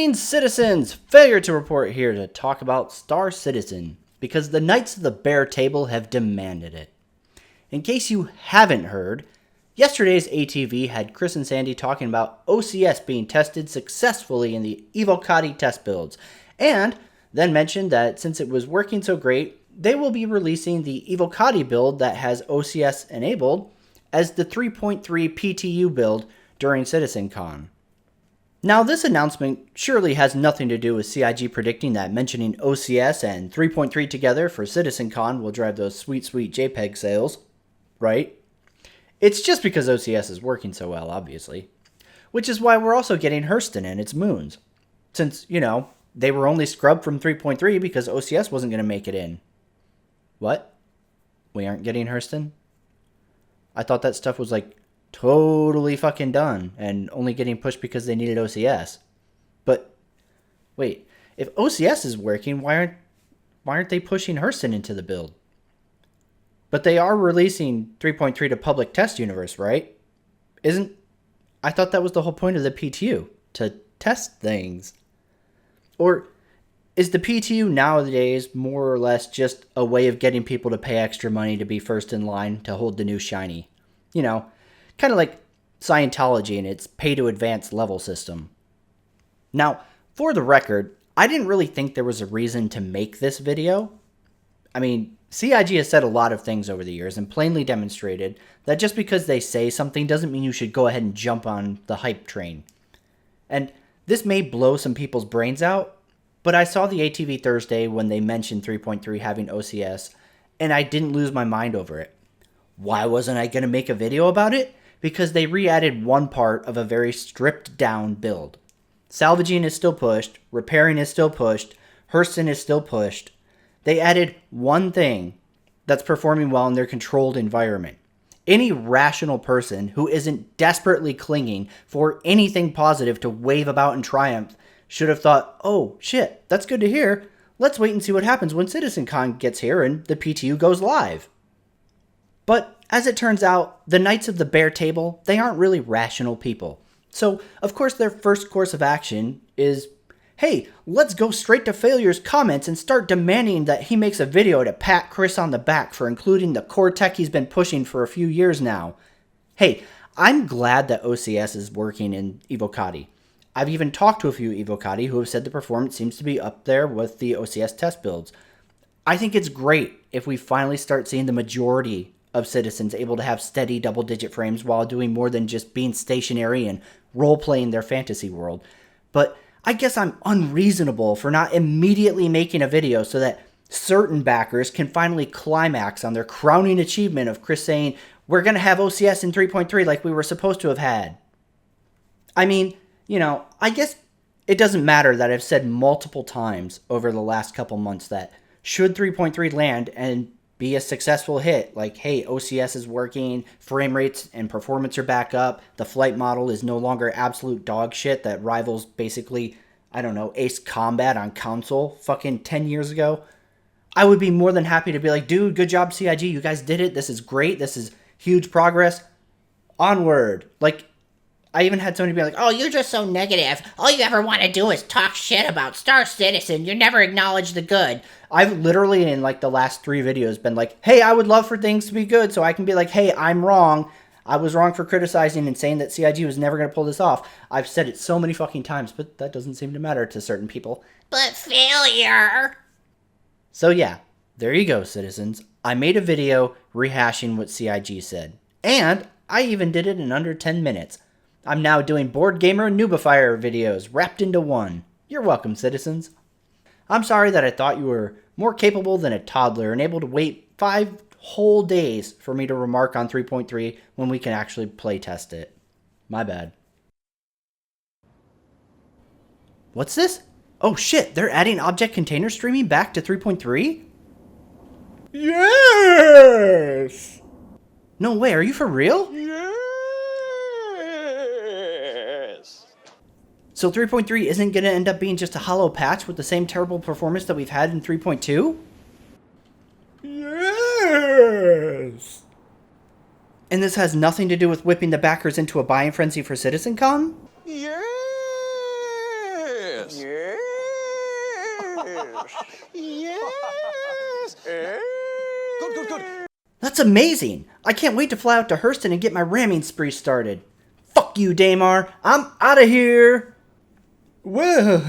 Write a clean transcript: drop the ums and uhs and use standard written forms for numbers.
Greetings, citizens! Failure to Report here to talk about Star Citizen, because the Knights of the Bear Table have demanded it. In case you haven't heard, yesterday's ATV had Chris and Sandy talking about OCS being tested successfully in the Evocati test builds, and then mentioned that since it was working so great, they will be releasing the Evocati build that has OCS enabled as the 3.3 PTU build during CitizenCon. Now, this announcement surely has nothing to do with CIG predicting that mentioning OCS and 3.3 together for CitizenCon will drive those sweet, sweet JPEG sales, right? It's just because OCS is working so well, obviously. Which is why we're also getting Hurston and its moons. Since, they were only scrubbed from 3.3 because OCS wasn't going to make it in. What? We aren't getting Hurston? I thought that stuff was totally fucking done and only getting pushed because they needed OCS. But wait, if OCS is working, why aren't they pushing Hurston into the build? But they are releasing 3.3 to public test universe, right? I thought that was the whole point of the PTU, to test things. Or is the PTU nowadays more or less just a way of getting people to pay extra money to be first in line to hold the new shiny? Kind of like Scientology and its pay-to-advance level system. Now, for the record, I didn't really think there was a reason to make this video. I mean, CIG has said a lot of things over the years and plainly demonstrated that just because they say something doesn't mean you should go ahead and jump on the hype train. And this may blow some people's brains out, but I saw the ATV Thursday when they mentioned 3.3 having OCS, and I didn't lose my mind over it. Why wasn't I going to make a video about it? Because they re-added one part of a very stripped down build. Salvaging is still pushed, repairing is still pushed, Hurston is still pushed. They added one thing that's performing well in their controlled environment. Any rational person who isn't desperately clinging for anything positive to wave about in triumph should have thought, oh shit, that's good to hear. Let's wait and see what happens when CitizenCon gets here and the PTU goes live. But as it turns out, the Knights of the Bear Table, they aren't really rational people. So, of course, their first course of action is, hey, let's go straight to Failure's comments and start demanding that he makes a video to pat Chris on the back for including the core tech he's been pushing for a few years now. Hey, I'm glad that OCS is working in Evocati. I've even talked to a few Evocati who have said the performance seems to be up there with the OCS test builds. I think it's great if we finally start seeing the majority of citizens able to have steady double-digit frames while doing more than just being stationary and role-playing their fantasy world. But I guess I'm unreasonable for not immediately making a video so that certain backers can finally climax on their crowning achievement of Chris saying, we're going to have OCS in 3.3 like we were supposed to have had. I mean, I guess it doesn't matter that I've said multiple times over the last couple months that should 3.3 land and be a successful hit, like, hey, OCS is working, frame rates and performance are back up, the flight model is no longer absolute dog shit that rivals basically, Ace Combat on console fucking 10 years ago, I would be more than happy to be like, dude, good job CIG, you guys did it, this is great, this is huge progress, onward. I even had somebody be like, oh, you're just so negative. All you ever want to do is talk shit about Star Citizen. You never acknowledge the good. I've literally in the last 3 videos been like, hey, I would love for things to be good so I can be like, hey, I'm wrong. I was wrong for criticizing and saying that CIG was never going to pull this off. I've said it so many fucking times, but that doesn't seem to matter to certain people. But failure! So yeah, there you go, citizens. I made a video rehashing what CIG said. And I even did it in under 10 minutes. I'm now doing Board Gamer and Noobifier videos wrapped into one. You're welcome, citizens. I'm sorry that I thought you were more capable than a toddler and able to wait 5 whole days for me to remark on 3.3 when we can actually play test it. My bad. What's this? Oh shit, they're adding object container streaming back to 3.3? Yes! No way, are you for real? Yes! So 3.3 isn't going to end up being just a hollow patch with the same terrible performance that we've had in 3.2? Yes! And this has nothing to do with whipping the backers into a buying frenzy for CitizenCon? Yes! Yes. Yes. Good. That's amazing! I can't wait to fly out to Hurston and get my ramming spree started. Fuck you, Damar! I'm out of here! Well,